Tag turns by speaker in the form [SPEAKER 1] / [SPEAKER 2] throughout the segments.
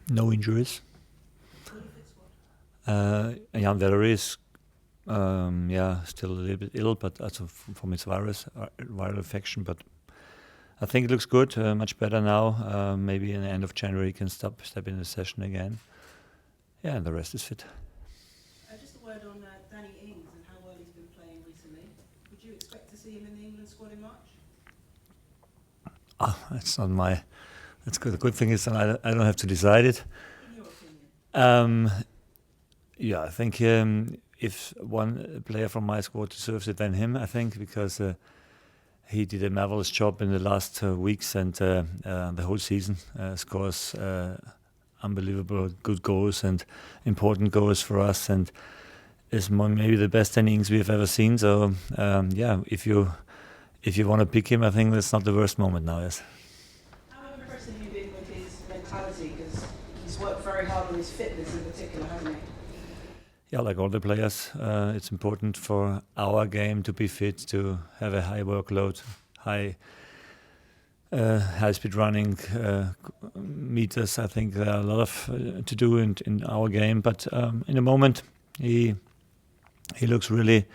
[SPEAKER 1] No injuries. Jan Veller is still a little bit ill, but also from his viral infection. But I think it looks good, much better now. Maybe in the end of January he can step in the session again. Yeah, and the rest is fit.
[SPEAKER 2] Just a word on Danny Ings and how well he's been playing recently. Would you expect to see him in the England squad in March?
[SPEAKER 1] That's not my. That's good. The good thing is that I don't have to decide it.
[SPEAKER 2] In your opinion?
[SPEAKER 1] I think if one player from my squad deserves it, then him. I think because he did a marvelous job in the last weeks and the whole season. Scores unbelievable good goals and important goals for us, and is maybe the best innings we've ever seen. So if you want to pick him, I think that's not the worst moment now. Yes.
[SPEAKER 2] How impressed have you been with his mentality? Because he's worked very hard on his fitness in particular, hasn't he?
[SPEAKER 1] Yeah, like all the players, it's important for our game to be fit, to have a high workload, high speed running meters. I think there are a lot of to do in our game, but in the moment he looks really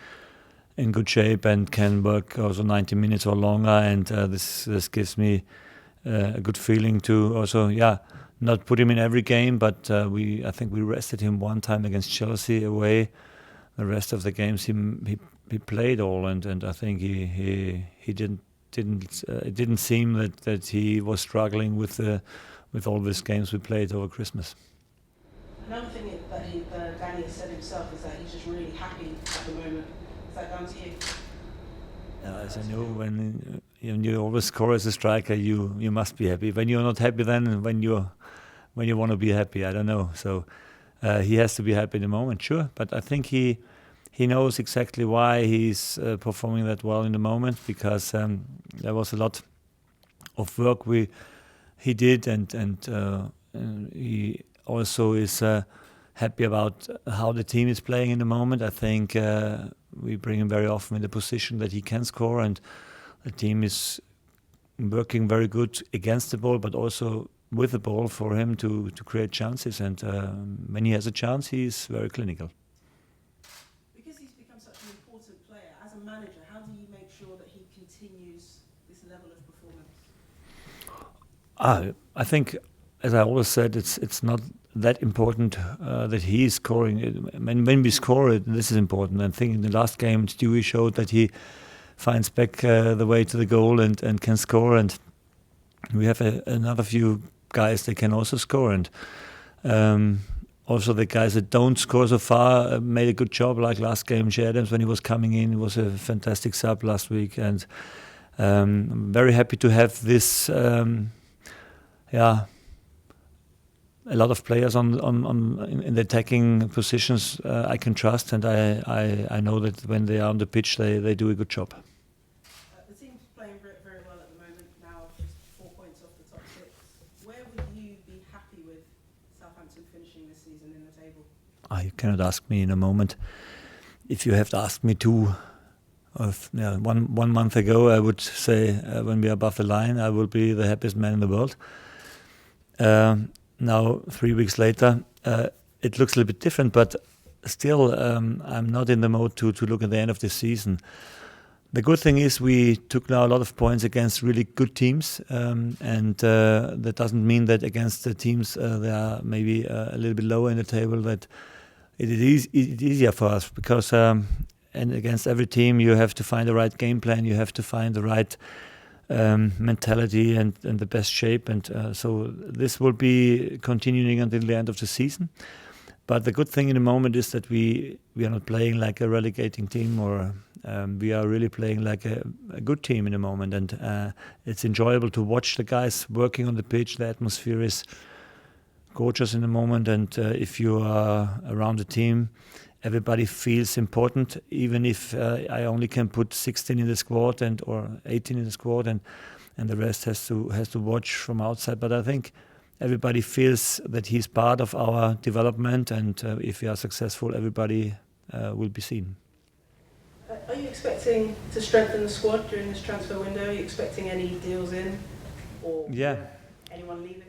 [SPEAKER 1] in good shape and can work also 90 minutes or longer, and this gives me a good feeling to also not put him in every game, but I think we rested him one time against Chelsea away. The rest of the games he played all, and I think he didn't. It didn't seem that he was struggling with all these games we played over Christmas.
[SPEAKER 2] Another thing that Danny has said himself is that he's just really happy at the moment. Is that down to you?
[SPEAKER 1] As I know, when you always score as a striker, you must be happy. When you're not happy, then when you want to be happy, I don't know. So he has to be happy in the moment, sure. But I think he knows exactly why he's performing that well in the moment, because there was a lot of work he did, and he also is happy about how the team is playing in the moment. I think we bring him very often in the position that he can score, and the team is working very good against the ball, but also with the ball for him to create chances. And when he has a chance, he is very clinical.
[SPEAKER 2] Because he's become such an important player, as a manager, how do you make sure that he continues this level of performance?
[SPEAKER 1] I think, as I always said, it's not that important that he is scoring. When we score it, this is important. I think in the last game, Stewie showed that he finds back the way to the goal and can score. And we have another few guys that can also score. And also the guys that don't score so far made a good job. Like last game, Jay Adams, when he was coming in, was a fantastic sub last week. And I'm very happy to have this. A lot of players in the attacking positions I can trust, and I know that when they are on the pitch, they do a good job.
[SPEAKER 2] The team's playing very, very well at the moment now, just 4 points off the top 6. Where would you be happy with Southampton finishing this season in the table?
[SPEAKER 1] You cannot ask me in a moment. If you have asked me one month ago, I would say when we are above the line, I will be the happiest man in the world. Now, 3 weeks later, it looks a little bit different, but still, I'm not in the mode to look at the end of the season. The good thing is we took now a lot of points against really good teams, and that doesn't mean that against the teams they are maybe a little bit lower in the table, that it is easier for us, because and against every team you have to find the right game plan, you have to find the right mentality and the best shape, and so this will be continuing until the end of the season. But the good thing in the moment is that we are not playing like a relegating team, or we are really playing like a good team in the moment, and it's enjoyable to watch the guys working on the pitch. The atmosphere is gorgeous in the moment, and if you are around the team, everybody feels important, even if I only can put 16 in the squad or 18 in the squad, and the rest has to watch from outside. But I think everybody feels that he's part of our development, and if we are successful, everybody will be seen.
[SPEAKER 2] Are you expecting to strengthen the squad during this transfer window? Are you expecting any deals in, or anyone leaving?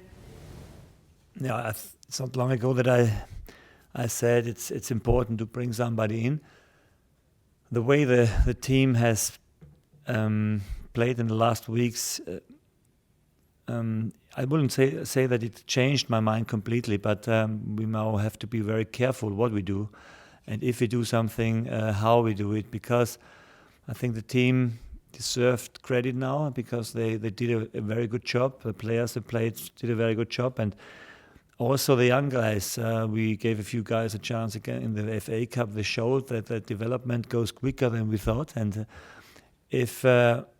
[SPEAKER 1] Yeah, it's not long ago that I said it's important to bring somebody in. The way the team has played in the last weeks, I wouldn't say that it changed my mind completely, but we now have to be very careful what we do, and if we do something, how we do it, because I think the team deserved credit now because they did a very good job. The players that played did a very good job, and also the young guys. We gave a few guys a chance again in the FA Cup. They showed that the development goes quicker than we thought, and if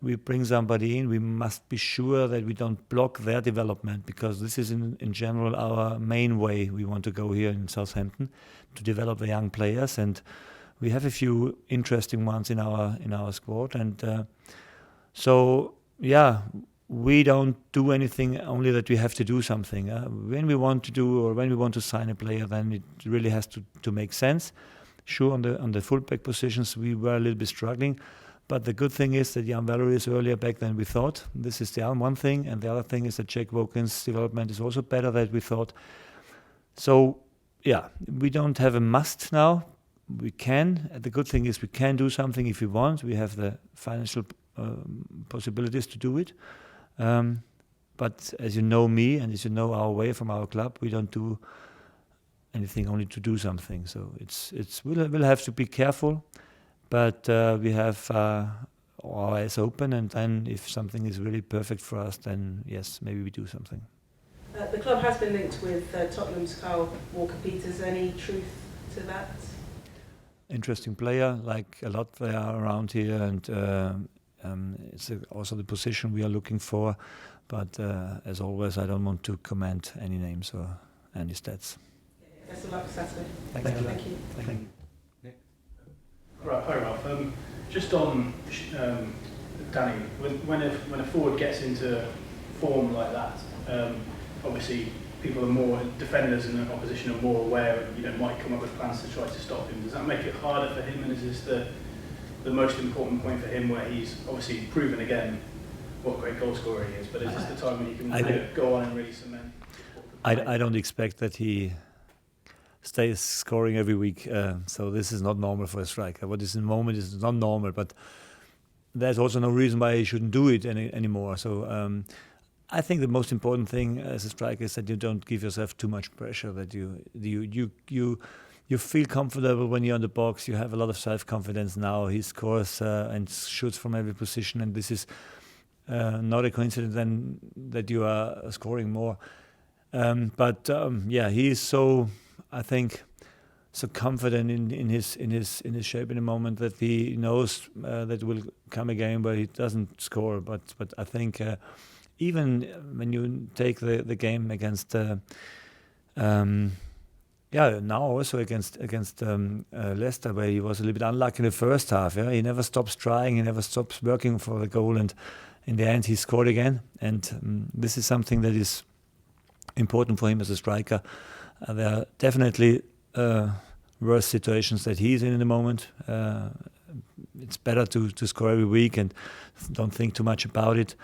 [SPEAKER 1] we bring somebody in, we must be sure that we don't block their development, because this is in general our main way we want to go here in Southampton, to develop the young players, and we have a few interesting ones in our squad, and so yeah, we don't do anything only that we have to do something. When we want to do or when we want to sign a player, then it really has to make sense. Sure, on the fullback positions we were a little bit struggling, but the good thing is that Jan Valery is earlier back than we thought. This is the one thing, and the other thing is that Jack Wokin's development is also better than we thought. So yeah, we don't have a must now. We can. The good thing is we can do something if we want. We have the financial possibilities to do it. But as you know me, and as you know our way from our club, we don't do anything only to do something. So we'll have to be careful, but we have our eyes open, and then if something is really perfect for us, then yes, maybe we do something.
[SPEAKER 2] The club has been linked with Tottenham's Kyle Walker-Peters. Any truth to that?
[SPEAKER 1] Interesting player, like a lot they are around here, and it's also the position we are looking for. But as always, I don't want to comment any names or any stats.
[SPEAKER 2] Best of luck for Saturday.
[SPEAKER 1] Thank you.
[SPEAKER 2] Thank you.
[SPEAKER 3] Right, hi Ralph. Just on Danny, when a forward gets into form like that, obviously people are more, defenders in the opposition are more aware and might come up with plans to try to stop him. Does that make it harder for him, and is this the most important point for him, where he's obviously proven again what a great goal scorer he is, but is this the time when he can go on and really cement?
[SPEAKER 1] I don't expect that he stays scoring every week, so this is not normal for a striker. What is in the moment is not normal, but there's also no reason why he shouldn't do it anymore. So I think the most important thing as a striker is that you don't give yourself too much pressure, that you feel comfortable when you're on the box. You have a lot of self-confidence now. He scores and shoots from every position, and this is not a coincidence then that you are scoring more. But he is so, I think, so confident in his shape in the moment that he knows that will come a game where he doesn't score. But I think even when you take the game against now also against Leicester, where he was a little bit unlucky in the first half. Yeah, he never stops trying, he never stops working for the goal, and in the end he scored again. And this is something that is important for him as a striker. There are definitely worse situations that he's in the moment. It's better to score every week and don't think too much about it.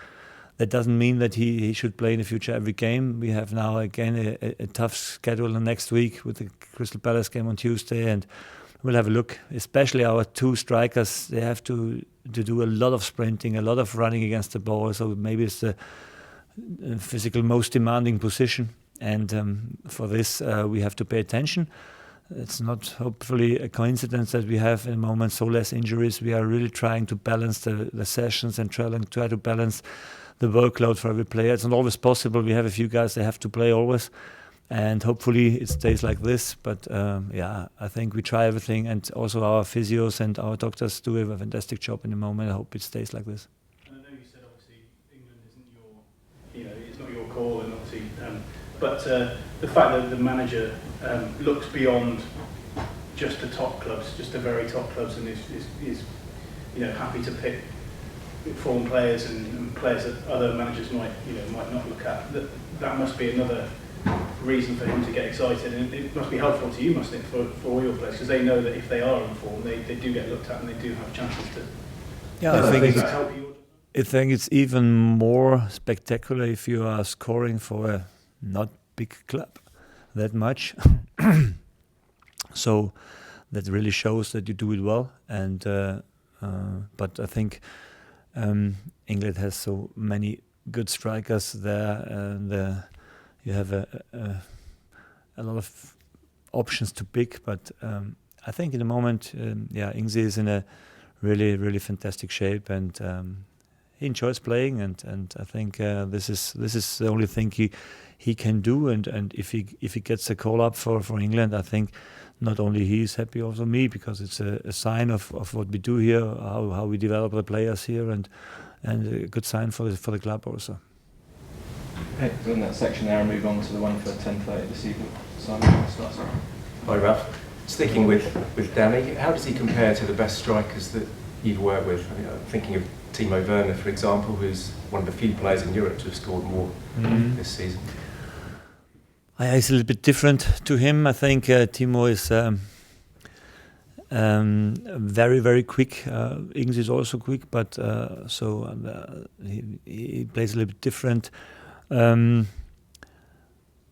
[SPEAKER 1] That doesn't mean that he should play in the future every game. We have now again a tough schedule next week with the Crystal Palace game on Tuesday, and we'll have a look. Especially our two strikers, they have to do a lot of sprinting, a lot of running against the ball. So maybe it's the physical most demanding position, and for this we have to pay attention. It's not hopefully a coincidence that we have in the moment so less injuries. We are really trying to balance the sessions and try to balance the workload for every player. It's not always possible. We have a few guys that have to play always, and hopefully it stays like this. But I think we try everything, and also our physios and our doctors do a fantastic job in the moment. I hope it stays like this.
[SPEAKER 3] And I know you said obviously England isn't it's not your call, and obviously, but the fact that the manager looks beyond just the top clubs, just the very top clubs, and is happy to pick form players and players that other managers might not look at. That must be another reason for him to get excited, and it must be helpful to you, mustn't it, for all your players, because they know that if they are in form, they do get looked at and they do have chances to.
[SPEAKER 1] Yeah, I think it's even more spectacular if you are scoring for a not big club. that much. So that really shows that you do it well. And but I think England has so many good strikers there, and you have a lot of options to pick. But I think in the moment, Ings is in a really fantastic shape, and he enjoys playing. And I think this is the only thing he can do. And if he gets a call up for England, I think not only he is happy, also me, because it's a sign of what we do here, how we develop the players here, and a good sign for the club also.
[SPEAKER 4] Okay, we'll end that section there and move on to the one for 10:30 this evening. Simon, starts off.
[SPEAKER 5] Hi Ralph. Sticking with Danny, how does he compare to the best strikers that you've worked with? I mean, I'm thinking of Timo Werner, for example, who's one of the few players in Europe to have scored more this season.
[SPEAKER 1] It's a little bit different to him. I think Timo is very quick. Ings is also quick, but he plays a little bit different.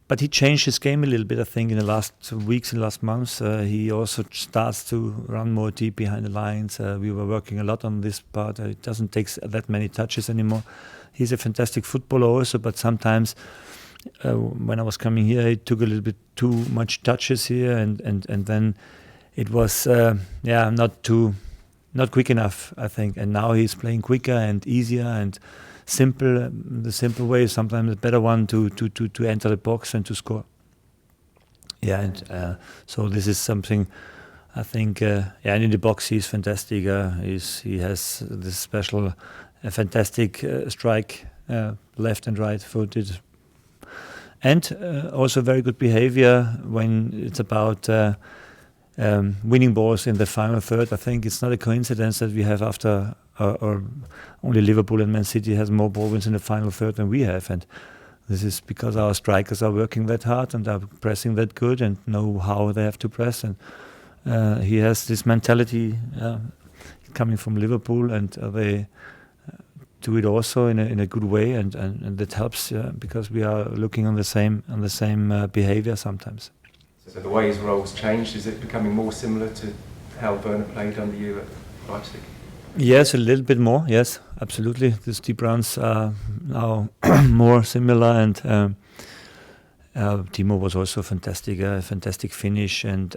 [SPEAKER 1] But he changed his game a little bit, I think, in the last weeks and last months. He also starts to run more deep behind the lines. We were working a lot on this part. It doesn't take that many touches anymore. He's a fantastic footballer also, but sometimes when I was coming here, he took a little bit too much touches here, and then it was not quick enough, I think. And now he's playing quicker and easier and simple. The simple way is sometimes a better one to enter the box and to score. Yeah, and so this is something I think. And in the box he's fantastic. He has this special, fantastic strike, left and right footed. And also very good behavior when it's about winning balls in the final third. I think it's not a coincidence that we have after or only Liverpool and Man City has more ball wins in the final third than we have. And this is because our strikers are working that hard and are pressing that good and know how they have to press. And he has this mentality coming from Liverpool, and they do it also in a good way, and that helps because we are looking on the same behavior sometimes.
[SPEAKER 5] So the way his role's changed, is it becoming more similar to how Werner played under you at Leipzig?
[SPEAKER 1] Yes, a little bit more. Yes, absolutely. The deep runs are now more similar, and Timo was also fantastic. Fantastic finish, and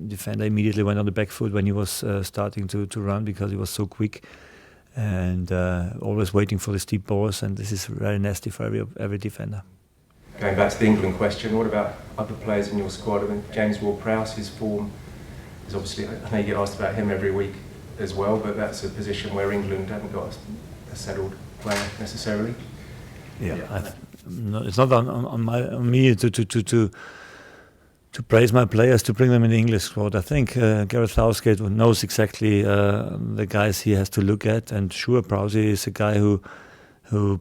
[SPEAKER 1] defender immediately went on the back foot when he was starting to run because he was so quick. And always waiting for the steep balls, and this is very nasty for every defender.
[SPEAKER 5] Going back to the England question, what about other players in your squad? I mean, James Ward-Prowse, his form is obviously, I know you get asked about him every week as well, but that's a position where England haven't got a settled player necessarily.
[SPEAKER 1] It's not on me to praise my players, to bring them in the English squad. I think Gareth Southgate knows exactly the guys he has to look at, and sure, Prowse is a guy who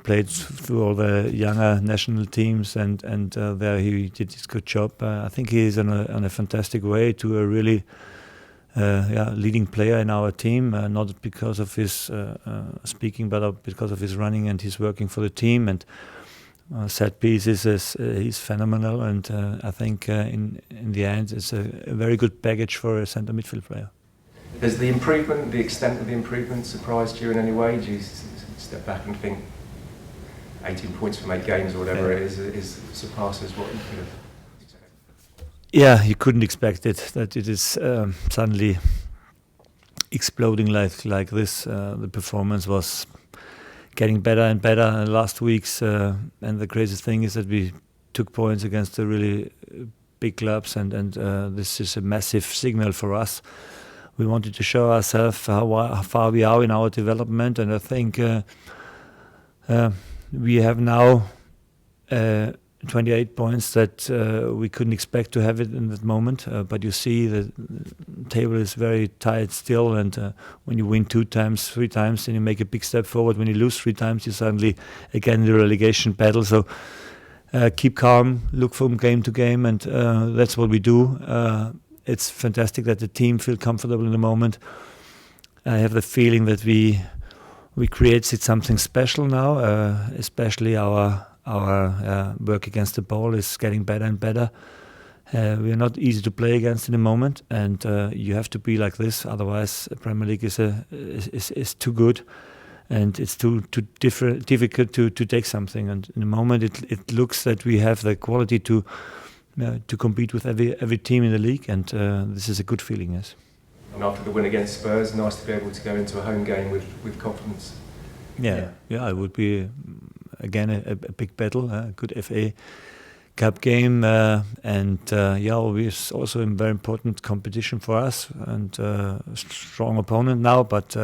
[SPEAKER 1] played through all the younger national teams, and there he did his good job. I think he is on a fantastic way to a really leading player in our team, not because of his speaking, but because of his running and his working for the team. And set pieces, he's phenomenal, and I think in the end it's a very good package for a centre midfield player.
[SPEAKER 5] Has the extent of the improvement surprised you in any way? Do you step back and think 18 points from 8 games or whatever it is surpasses what you could have expected?
[SPEAKER 1] Yeah, you couldn't expect it, that it is suddenly exploding like this. The performance was getting better and better in the last weeks, and the craziest thing is that we took points against the really big clubs, and this is a massive signal for us. We wanted to show ourselves how far we are in our development, and I think we have now 28 points that we couldn't expect to have it in that moment, but you see the table is very tight still, and when you win 2 times, 3 times, then you make a big step forward. When you lose 3 times, you suddenly again in the relegation battle. So keep calm, look from game to game, and that's what we do. It's fantastic that the team feel comfortable in the moment. I have the feeling that we created something special now, especially our our work against the ball is getting better and better. We are not easy to play against in the moment, and you have to be like this. Otherwise, the Premier League is too good, and it's too difficult to take something. And in the moment, it looks that we have the quality to compete with every team in the league, and this is a good feeling. Yes.
[SPEAKER 5] And after the win against Spurs, nice to be able to go into a home game with confidence.
[SPEAKER 1] Yeah, it would be again a big battle, a good FA Cup game, and it's also a very important competition for us and a strong opponent now. But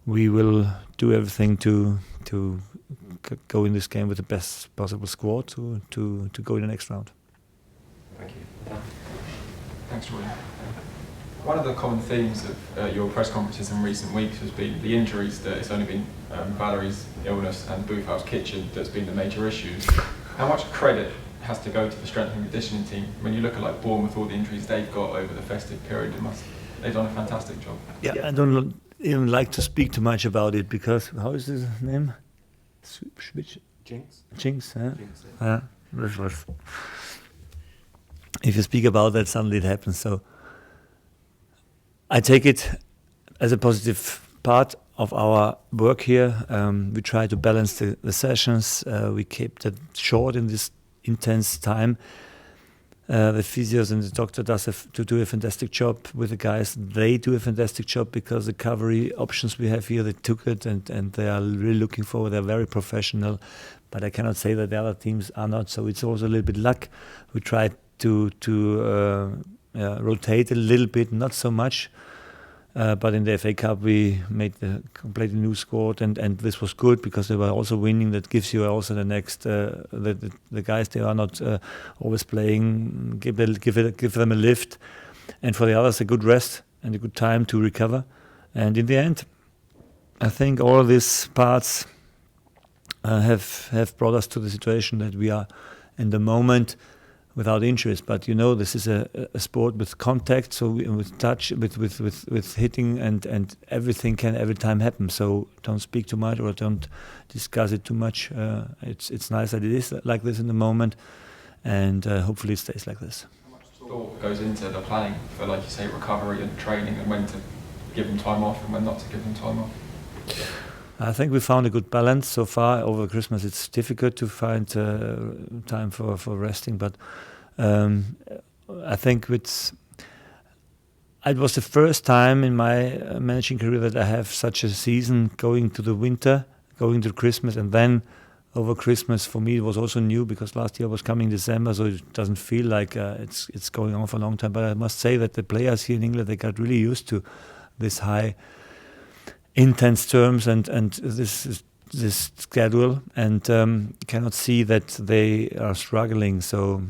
[SPEAKER 1] we will do everything to go in this game with the best possible squad to go in the next round.
[SPEAKER 5] Thank you.
[SPEAKER 6] Thanks, Roy. One of the common themes of your press conferences in recent weeks has been the injuries. That it's only been Valerie's illness and Boufal's kitchen that's been the major issues. How much credit has to go to the strength and conditioning team? When you look at like Bournemouth, all the injuries they've got over the festive period, they've done a fantastic job.
[SPEAKER 1] Yeah, I don't even like to speak too much about it because how is his name?
[SPEAKER 5] Jinx?
[SPEAKER 1] Jinx, huh?
[SPEAKER 5] Jinx,
[SPEAKER 1] Yeah. This was. If you speak about that, suddenly it happens. So I take it as a positive part of our work here. We try to balance the sessions. We keep it short in this intense time. The physios and the doctor do a fantastic job with the guys. They do a fantastic job because the recovery options we have here, they took it and they are really looking forward. They're very professional, but I cannot say that the other teams are not. So it's also a little bit luck. We try to rotate a little bit, not so much. But in the FA Cup, we made a completely new squad, and this was good because they were also winning. That gives you also the next the guys they are not always playing. Give them a lift, and for the others a good rest and a good time to recover. And in the end, I think all of these parts have brought us to the situation that we are in the moment without injuries. But this is a sport with contact, so with touch, with hitting, and everything can every time happen. So don't speak too much or don't discuss it too much. It's nice that it is like this in the moment, and hopefully it stays like this.
[SPEAKER 6] How much thought goes into the planning for, like you say, recovery and training, and when to give them time off and when not to give them time off?
[SPEAKER 1] I think we found a good balance so far. Over Christmas, it's difficult to find time for resting, but I think it was the first time in my managing career that I have such a season going to the winter, going to Christmas, and then over Christmas for me it was also new because last year was coming December, so it doesn't feel like it's going on for a long time. But I must say that the players here in England, they got really used to this high intense terms and this schedule, and cannot see that they are struggling. So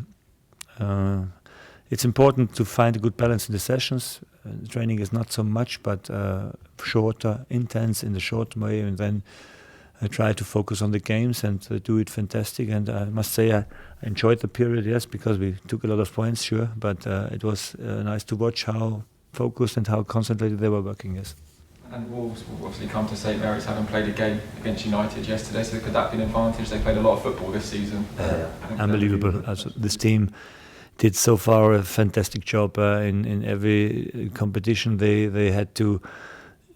[SPEAKER 1] it's important to find a good balance in the sessions. Training is not so much, but shorter, intense in the short way, and then I try to focus on the games and do it fantastic. And I must say I enjoyed the period, yes, because we took a lot of points, sure, but it was nice to watch how focused and how concentrated they were working, yes.
[SPEAKER 6] And Wolves will obviously come to St Mary's, having played a game against United yesterday, so could that be an advantage? They played a lot of football this season.
[SPEAKER 1] Unbelievable. Also, this team did so far a fantastic job in every competition. They had to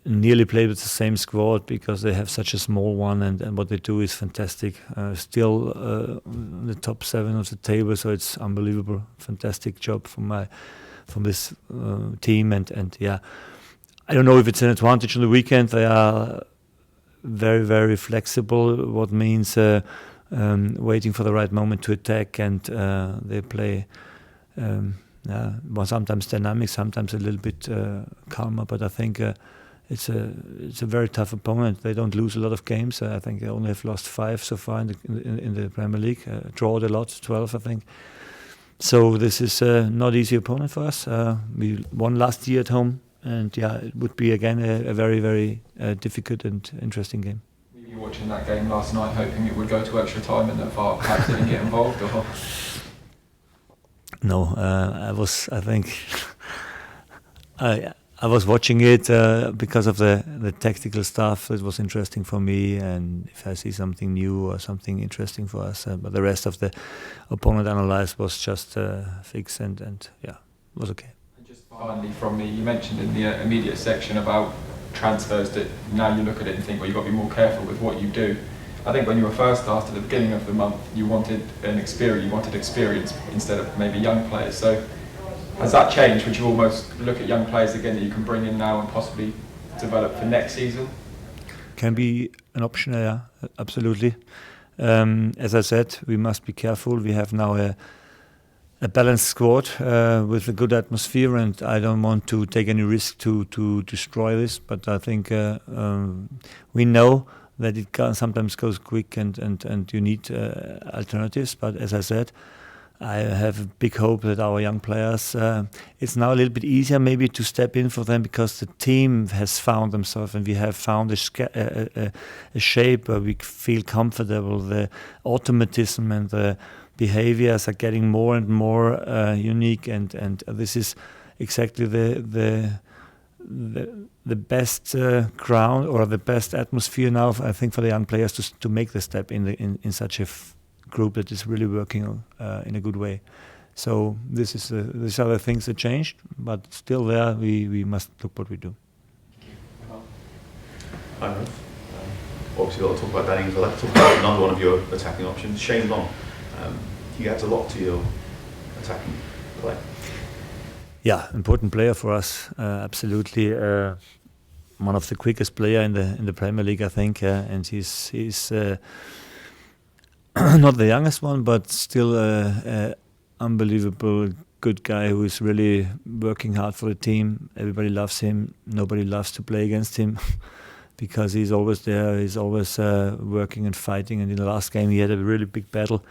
[SPEAKER 1] nearly play with the same squad because they have such a small one, and what they do is fantastic. Still in the top 7 of the table, so it's unbelievable. Fantastic job from this team, and yeah. I don't know if it's an advantage on the weekend. They are very, very flexible, what means waiting for the right moment to attack, and they play sometimes dynamic, sometimes a little bit calmer. But I think it's a very tough opponent. They don't lose a lot of games. I think they only have lost 5 so far in the Premier League. Drawed a lot, 12, I think. So this is not easy opponent for us. We won last year at home. And yeah, it would be again a very, very difficult and interesting game.
[SPEAKER 6] Were you watching that game last night hoping it would go to extra time and that VAR perhaps didn't get involved? Or? No,
[SPEAKER 1] I think I I was watching it because of the tactical stuff. It was interesting for me, and if I see something new or something interesting for us, but the rest of the opponent analysis was just fixed, and yeah, it was okay.
[SPEAKER 6] And just finally from me, you mentioned in the immediate section about transfers that now you look at it and think, well, you've got to be more careful with what you do. I think when you were first asked at the beginning of the month, you wanted experience instead of maybe young players. So has that changed? Would you almost look at young players again that you can bring in now and possibly develop for next season?
[SPEAKER 1] Can be an option, yeah, absolutely. As I said, we must be careful. We have now a balanced squad with a good atmosphere, and I don't want to take any risk to destroy this. But I think we know that it sometimes goes quick, and you need alternatives. But as I said, I have a big hope that our young players, it's now a little bit easier maybe to step in for them because the team has found themselves, and we have found a shape where we feel comfortable. The automatism and the behaviors are getting more and more unique, and this is exactly the best ground or the best atmosphere now, I think, for the young players to make the step in such a group that is really working in a good way. So these are the things that changed, but still there we must look what we do.
[SPEAKER 7] Hi, Ralph. Obviously, a lot to talk about Danny. I'd like to talk about another one of your attacking options, Shane Long. He adds a lot to your attacking play.
[SPEAKER 1] Yeah, important player for us. Absolutely, one of the quickest player in the Premier League, I think. And he's not the youngest one, but still unbelievable good guy who is really working hard for the team. Everybody loves him. Nobody loves to play against him because he's always there. He's always working and fighting. And in the last game, he had a really big battle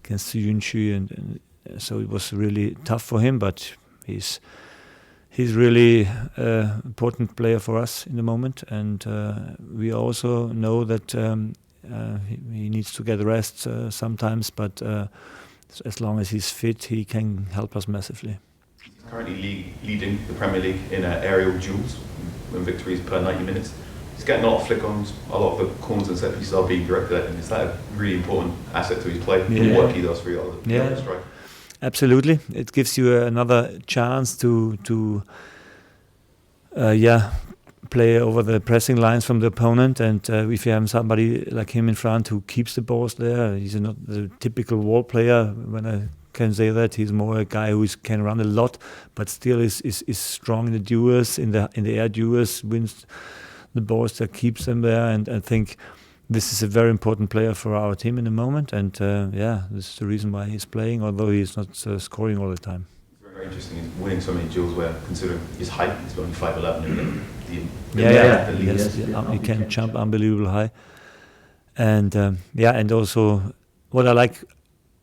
[SPEAKER 1] against Yunshu, and so it was really tough for him. But he's really important player for us in the moment, and we also know that he needs to get rest sometimes. But as long as he's fit, he can help us massively.
[SPEAKER 7] He's currently leading the Premier League in aerial duels and victories per 90 minutes. He's getting a lot of flick-ons, a lot of the corners and set pieces are being directed at him. Is that a really important asset to his play? The work he does for you on the strike?
[SPEAKER 1] Absolutely. It gives you another chance to play over the pressing lines from the opponent, and if you have somebody like him in front who keeps the balls there, he's not the typical wall player. When I can say that, he's more a guy who can run a lot, but still is strong in the duels, in the air duels, wins the balls that keeps them there, and I think this is a very important player for our team in the moment, and this is the reason why he's playing, although he's not scoring all the time.
[SPEAKER 7] It's very interesting. He's winning so many duels where, considering his height, he's only 5'11",
[SPEAKER 1] he can jump unbelievable high, and and also what I like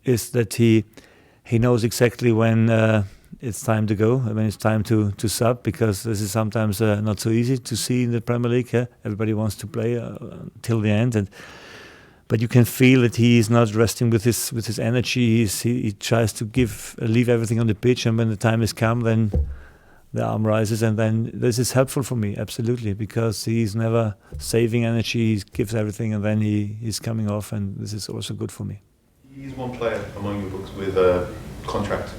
[SPEAKER 1] is that he knows exactly when it's time to go, when it's time to sub, because this is sometimes not so easy to see in the Premier League. Everybody wants to play till the end, but you can feel that he is not resting with his energy. He tries to leave everything on the pitch, and when the time has come, then the arm rises, and then this is helpful for me, absolutely, because he's never saving energy. He gives everything, and then he's coming off, and this is also good for me.
[SPEAKER 7] He's one player among your books with contract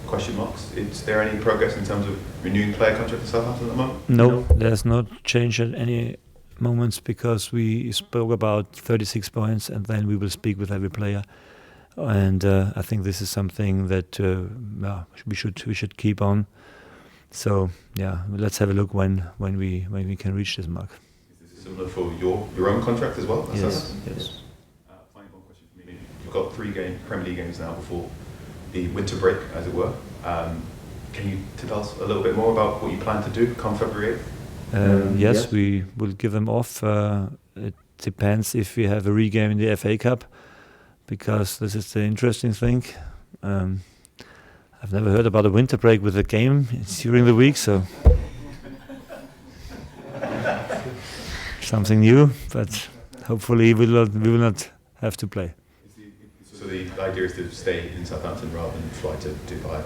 [SPEAKER 7] question marks. Is there any progress in terms of renewing player contract at Southampton at the moment?
[SPEAKER 1] No, there's no change at any moments, because we spoke about 36 points, and then we will speak with every player, and I think this is something that we should keep on. So let's have a look when we can reach this mark.
[SPEAKER 7] Is this similar for your own contract as well?
[SPEAKER 1] Yes.
[SPEAKER 7] Final one question for me. You've got 3 Premier League games now before the winter break, as it were. Can you tell us a little bit more about what you plan to do come February 8th?
[SPEAKER 1] Yes, we will give them off. It depends if we have a regame in the FA Cup, because this is the interesting thing. I've never heard about a winter break with a game. It's during the week, so something new. But hopefully we will not have to play.
[SPEAKER 7] So the idea is to stay in Southampton rather than fly to Dubai?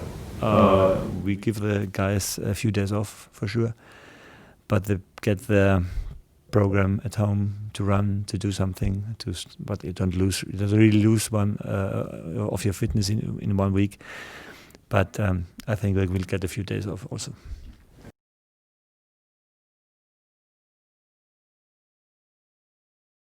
[SPEAKER 1] We give the guys a few days off for sure, but they get their program at home to run, to do something, but you don't really lose one of your fitness in 1 week. But I think they will get a few days off also.